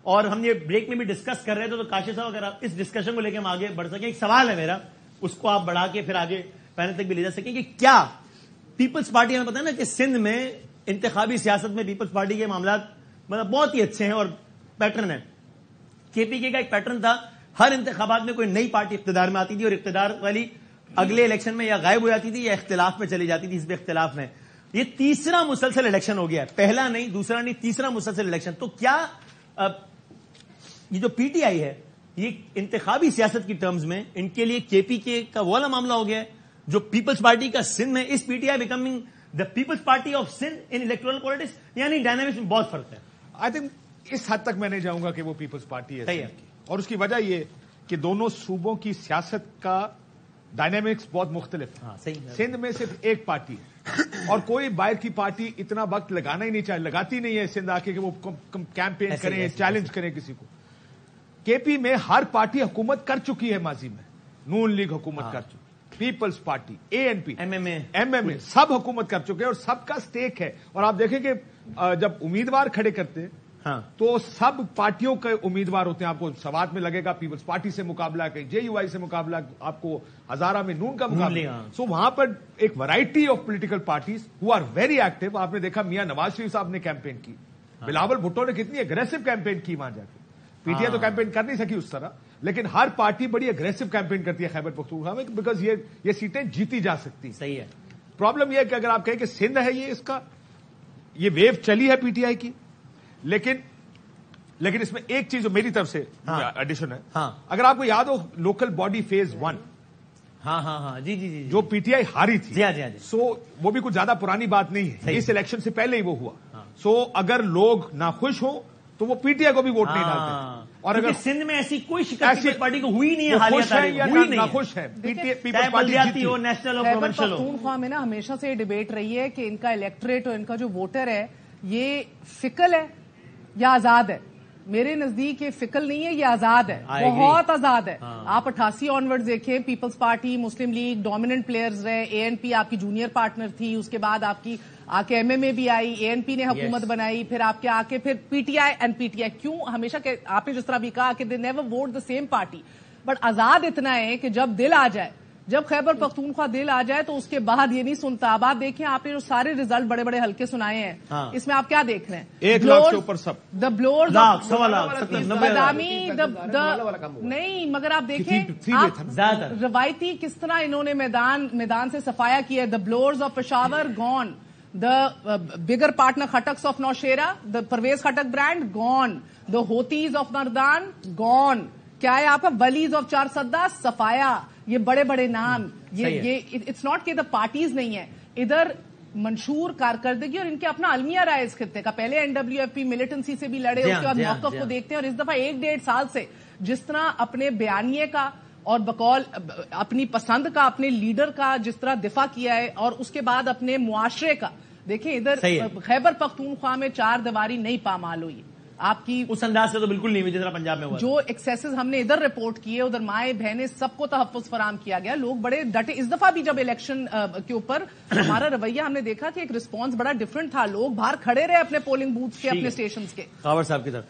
اور ہم یہ بریک میں بھی ڈسکس کر رہے تھے, تو کاشف صاحب اگر آپ اس ڈسکشن کو لے کے ہم آگے بڑھ سکیں, ایک سوال ہے میرا, اس کو آپ بڑھا کے پھر آگے پہلے تک بھی لے جا سکیں کہ کیا پیپلز پارٹی, ہمیں پتا ہے نا کہ سندھ میں انتخابی سیاست میں پیپلز پارٹی کے معاملات مطلب بہت ہی اچھے ہیں اور پیٹرن ہے. کے پی کے کا ایک پیٹرن تھا, ہر انتخابات میں کوئی نئی پارٹی اقتدار میں آتی تھی اور اقتدار والی اگلے الیکشن میں یا غائب ہو جاتی تھی یا اختلاف میں چلی جاتی تھی, حزب اختلاف میں. یہ تیسرا مسلسل الیکشن ہو گیا ہے, پہلا نہیں, دوسرا نہیں, تیسرا مسلسل الیکشن. تو کیا یہ جو پی ٹی آئی ہے یہ انتخابی سیاست کی ٹرمز میں ان کے لیے کے پی کے کا وہ والا معاملہ ہو گیا ہے جو پیپلز پارٹی کا سندھ میں, اس P T I becoming the Peoples Party of Sindh in electoral politics, یعنی ڈائنامکس میں بہت فرق ہے؟ آئی تھنک اس حد تک میں نہیں جاؤں گا کہ وہ پیپلز پارٹی ہے, اور اس کی وجہ یہ کہ دونوں صوبوں کی سیاست کا ڈائنامکس بہت مختلف ہے. سندھ میں صرف ایک پارٹی ہے اور کوئی باہر کی پارٹی اتنا وقت لگانا ہی نہیں چاہے, لگاتی نہیں ہے سندھ آ کے کہ وہ کیمپین کریں, چیلنج کریں کسی کو. کے پی میں ہر پارٹی حکومت کر چکی ہے ماضی میں, نون لیگ حکومت کر چکی, پیپلز پارٹی, اے این پی, ایم ایم اے سب حکومت کر چکے ہیں اور سب کا سٹیک ہے. اور آپ دیکھیں کہ جب امیدوار کھڑے کرتے ہیں تو سب پارٹیوں کے امیدوار ہوتے ہیں. آپ کو سوات میں لگے گا پیپلز پارٹی سے مقابلہ, کہیں جے یو آئی سے مقابلہ, آپ کو ہزارہ میں نون کا مقابلہ. سو وہاں پر ایک variety of political parties who are very active. آپ نے دیکھا میاں نواز شریف صاحب نے کیمپین کی, بلاول بھٹو نے کتنی اگریسو کیمپین کی وہاں جا کے. پی ٹی آئی تو کیمپین کر نہیں سکی اس طرح, لیکن ہر پارٹی بڑی اگریسو کیمپین کرتی ہے خیبر پختونخوا میں, بیکاز یہ سیٹیں جیتی جا سکتی. صحیح ہے. پرابلم یہ ہے کہ اگر آپ کہیں کہ سندھ ہے یہ اس کا یہ ویو چلی ہے پی ٹی آئی کی, لیکن اس میں ایک چیز جو میری طرف سے ایڈیشن ہے, اگر آپ کو یاد ہو لوکل باڈی فیز 1, جی جو پی ٹی آئی ہاری تھی, جی. سو وہ بھی کچھ زیادہ پرانی بات نہیں ہے, اس الیکشن سے پہلے ہی وہ ہوا. سو اگر لوگ ناخوش ہوں تو وہ پی ٹی آئی کو بھی ووٹ نہیں ڈالتے. اور اگر سندھ میں ایسی کوئی شکست پارٹی کو ہوئی نہیں ہے, خوش ہے یا ناخوش ہے, بلدیاتی ہو, نیشنل ہو, پروونشل ہو. پختونخوا میں نا ہمیشہ سے یہ ڈیبیٹ رہی ہے کہ ان کا الیکٹریٹ اور ان کا جو ووٹر ہے یہ فکل ہے یا آزاد ہے. میرے نزدیک یہ فکل نہیں ہے, یہ آزاد ہے, بہت آزاد ہے. آپ 88 آنورڈ دیکھیں, پیپلز پارٹی, مسلم لیگ ڈومیننٹ پلیئرز رہے, اے این پی آپ کی جونیئر پارٹنر تھی, اس کے بعد آپ کی آ کے ایم ایم اے بھی آئی, اے این پی نے حکومت بنائی, پھر آپ کے آ کے پھر پی T I and P T آئی. کیوں ہمیشہ کہ آپ نے جس طرح بھی کہا کہ they never vote the same party, but آزاد اتنا ہے کہ جب دل آ جائے, جب خیبر پختونخوا دل آ جائے تو اس کے بعد یہ نہیں سنتا. اب آپ دیکھیں, آپ نے جو سارے ریزلٹ بڑے بڑے ہلکے سنائے ہیں, اس میں آپ کیا دیکھ رہے ہیں؟ 1 لاکھ سے اوپر سب, دا بلورز, بادامی, نہیں, مگر آپ دیکھیں روایتی کس طرح انہوں نے میدان سے صفایا کیا ہے. The Bilours of Peshawar gone, the bigger partner Khataks of Naushera, the Parvez Khatak brand gone, the Hotis of Nardan gone. کیا ہے آپ کا ولیز آف چار سدا صفایا, یہ بڑے بڑے نام, یہ اٹس ناٹ کہ دا پارٹیز نہیں ہے, ادھر منشور کارکردگی اور ان کے اپنا المیہ رہا ہے اس خطے کا. پہلے N W F P militancy سے بھی لڑے, اس کے بعد موقف کو دیکھتے ہیں, اور اس دفعہ 1-1.5 سال سے جس طرح اپنے بیانیے کا اور بقول اپنی پسند کا, اپنے لیڈر کا جس طرح دفاع کیا ہے, اور اس کے بعد اپنے معاشرے کا دیکھیں. ادھر خیبر پختونخوا میں 4 دیواری نہیں پامال ہوئی آپ کی اس انداز سے تو بالکل نہیں ہوئی جس طرح پنجاب میں ہوا. جو ایکسیسز ہم نے ادھر رپورٹ کیے, ادھر مائیں بہنیں سب کو تحفظ فراہم کیا گیا, لوگ بڑے ڈٹے. اس دفعہ بھی جب الیکشن کے اوپر ہمارا رویہ ہم نے دیکھا کہ ایک رسپانس بڑا ڈفرنٹ تھا, لوگ باہر کھڑے رہے اپنے پولنگ بوتھ کے, اپنے اسٹیشنز کے. خاور صاحب کی طرف.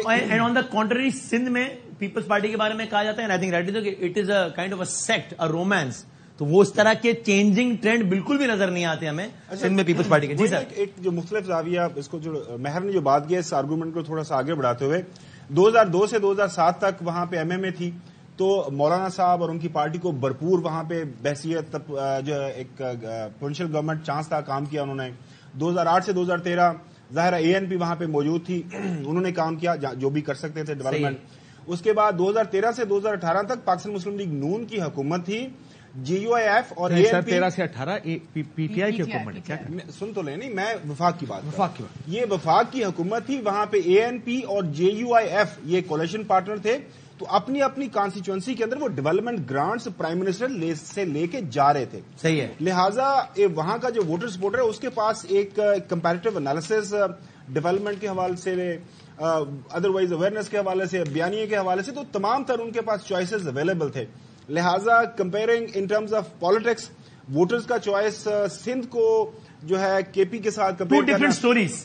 And on the country Sindh میں پیپلز پارٹی کے بارے میں کہا جاتا ہے, آئی تھنک رائٹ, کہ it is a kind of a sect, a romance. تو وہ اس طرح کے چینجنگ ٹرینڈ بالکل بھی نظر نہیں آتے ہمیں سندھ میں پیپلز پارٹی کے. جی سر, ایک جو مختلف زاویہ اس کو جو مہر نے جو بات کی ہے, اس آرگومنٹ کو تھوڑا سا آگے بڑھاتے ہوئے, 2002 سے 2007 تک وہاں پہ ایم ایم اے تھی, تو مولانا صاحب اور ان کی پارٹی کو بھرپور وہاں پہ بحثیت جو ایک پروونشل گورنمنٹ چانس تھا, کام کیا انہوں نے. 2008 سے 2013 ظاہر اے این پی وہاں پہ موجود تھی, انہوں نے کام کیا جو بھی کر سکتے تھے ڈیولپمنٹ. اس کے بعد 2013 سے 2018 تک پاکستان مسلم لیگ نون کی حکومت تھی, جے یو آئی ایف اور 13 سے 18 پی ٹی آئی کی حکومت. سن تو لیں, نہیں میں وفاق کی بات, یہ وفاق کی حکومت تھی. وہاں پہ اے این پی اور جے یو آئی ایف یہ کولیشن پارٹنر تھے, تو اپنی اپنی کانسٹیچوئنسی کے اندر وہ ڈیولپمنٹ گرانٹس پرائم منسٹر سے لے کے جا رہے تھے. صحیح ہے. لہٰذا وہاں کا جو ووٹر سپورٹر ہے اس کے پاس ایک کمپیریٹو انالیسس ڈیولپمنٹ کے حوالے سے, ادروائز اویئرنیس کے حوالے سے, بیانیے کے حوالے سے, تو تمام تر ان کے پاس چوائسز اویلیبل تھے. لہٰذا comparing in terms of politics, voters کا چوائس سندھ کو جو ہے کے پی کے ساتھ ٹو ڈفرنٹ سٹوریز,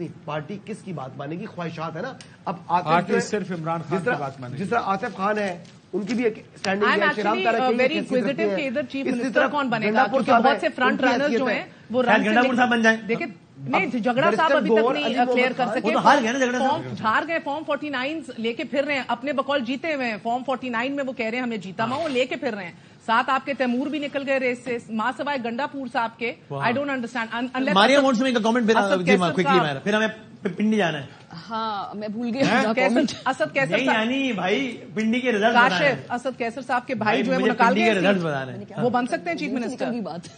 نہیں پارٹی کس کی بات مانے گی؟ خواہشات ہے نا. اب آصف صرف عمران خان کی بات مانے گی. جس طرح آصف خان ہے ان کی بھی ایک اسٹینڈنگ ہے. ویری انکویزیٹو کہ ادھر چیف منسٹر کون بنے گا، کیونکہ بہت سے فرنٹ رنر جو ہیں وہ گنڈاپور صاحب بن جائیں. دیکھیں نہیں، جھگڑا صاحب ابھی تک نہیں کلیئر کر سکے. ہار گئے، فارم 49 لے کے پھر رہے ہیں، اپنے بقول جیتے ہوئے ہیں. فارم 49 میں وہ کہہ رہے ہیں ہمیں جیتا ہوا، وہ لے کے پھر رہے ہیں. ساتھ آپ کے تیمور بھی نکل گئے ریس سے، ماں سوائے گنڈاپور صاحب کے. I don't understand. Maria wants make a comment پھر ہمیں پنڈی جانا ہے. ہاں میں بھول گیا. اسد کیسر یعنی بھائی پنڈی کے رزلٹ کاشف اسد کیسر صاحب کے بھائی جو ہے وہ نکال گئے، وہ بن سکتے ہیں چیف منسٹر کی بات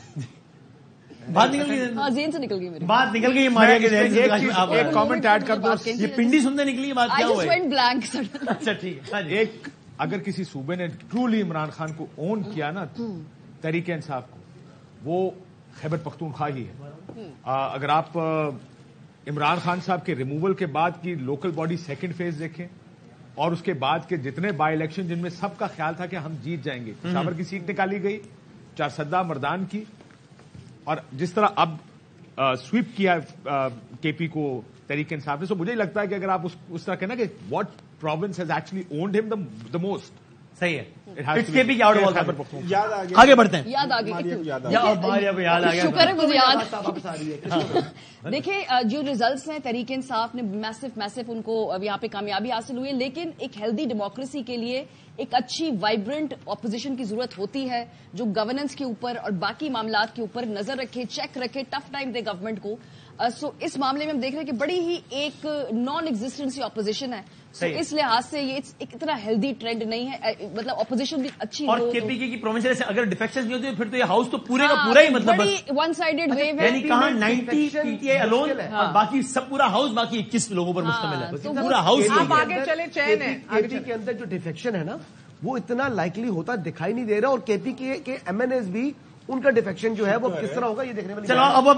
نکل گئی. ہاں ذہن سے نکل گئی میری بات نکل گئی. ماریا کے ایک کامنٹ ایڈ کر دو. یہ پنڈی سنتے نکلی بات کیا ہوا ہے؟ اچھا ٹھیک ہے. ایک اگر کسی صوبے نے ٹرولی عمران خان کو اون کیا نا، تحریک انصاف کو، وہ خیبر پختونخوا ہی ہے. اگر آپ عمران خان صاحب کے ریموول کے بعد کی لوکل باڈی سیکنڈ فیز دیکھیں اور اس کے بعد کے جتنے بائی الیکشن جن میں سب کا خیال تھا کہ ہم جیت جائیں گے، پشاور کی سیٹ نکالی گئی، چارسدہ مردان کی، اور جس طرح اب سویپ کیا کے پی کو تحریک انصاف نے. سو مجھے لگتا ہے کہ اگر آپ اس طرح کہنا کہ what province has actually owned ہم دا موسٹ. صحیح ہے. آگے بڑھتے ہیں. یاد آ گئی. شکر ہے مجھے یاد. دیکھیں جو ریزلٹس ہیں تحریک انصاف نے میسو ان کو یہاں پہ کامیابی حاصل ہوئی ہے، لیکن ایک ہیلدی ڈیموکریسی کے لیے ایک اچھی وائبرنٹ اپوزیشن کی ضرورت ہوتی ہے جو گورننس کے اوپر اور باقی معاملات کے اوپر نظر رکھے، چیک رکھے، ٹف ٹائم دے گورنمنٹ کو. سو اس معاملے میں ہم دیکھ رہے ہیں کہ بڑی ہی ایک نان ایگزسٹنس اپوزیشن ہے. سو اس لحاظ سے یہ ایک اتنا ہیلدی ٹرینڈ نہیں ہے، مطلب اپوزیشن بھی اچھی. اور کے پی کی پروونشل سے اگر ڈیفیکشن نہیں ہوتی پھر تو یہ ہاؤس تو پورے کا پورا ہی مطلب ون سائیڈڈ ویو ہے. یعنی کہاں 90 پی ٹی آئی الون اور باقی سب پورا ہاؤس باقی 21 لوگوں پر مشتمل ہے. پورا ہاؤس آگے چلے چین ہے. کے پی کے اندر جو ڈیفیکشن ہے نا وہ اتنا لائکلی ہوتا دکھائی نہیں دے رہا، اور کے پی کے ایم این ایز بھی ان کا ڈیفیکشن جو ہے وہ کس طرح ہوگا یہ دیکھنے میں. چلو اب